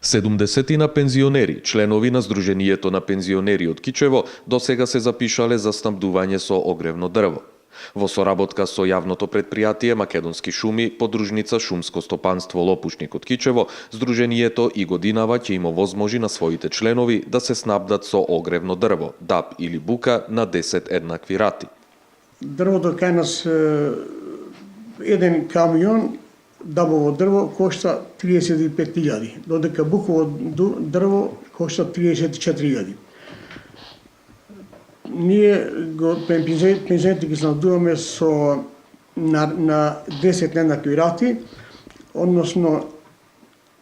70 пензионери, членови на Сдруженијето на пензионери од Кичево, до сега се запишале за снабдување со огревно дрво. Во соработка со јавното предпријатие Македонски шуми, подружница Шумско стопанство Лопушник од Кичево, Сдруженијето и годинава ќе им овозможи на своите членови да се снабдат со огревно дрво, даб или бука на 10 еднакви рати. Дрвото кај нас еден камион дабово дрво кошта 35.000, додека буково дрво кошта 34.000. Ние пензионерите ги снабдуваме со на 10 еднакви рати, односно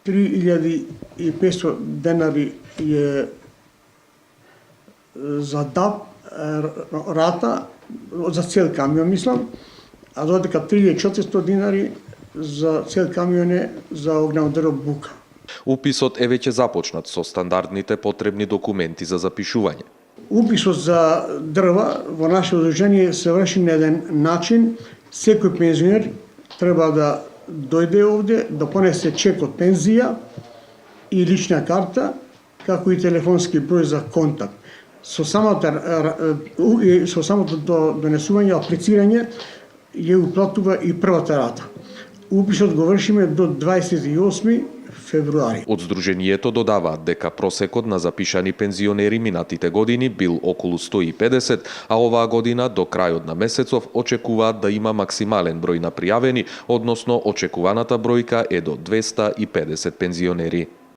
3.500 денари е за ДАБ рата, за цел камион мислам, а додека 3.400 динари за цел камион е за огнено дрво бука. Уписот е веќе започнат со стандардните потребни документи за запишување. Уписот за дрва во наше удружение се врши на еден начин. Секој пензионер треба да дојде овде, да понесе чек од пензија и лична карта, како и телефонски број за контакт. Со самото донесување, аплицирање, ја уплатува и првата рата. Уписот го вршиме до 28 февруари. Од Сдруженијето додаваат дека просекот на запишани пензионери минатите години бил околу 150, а оваа година до крајот на месецов очекуваат да има максимален број на пријавени, односно очекуваната бројка е до 250 пензионери.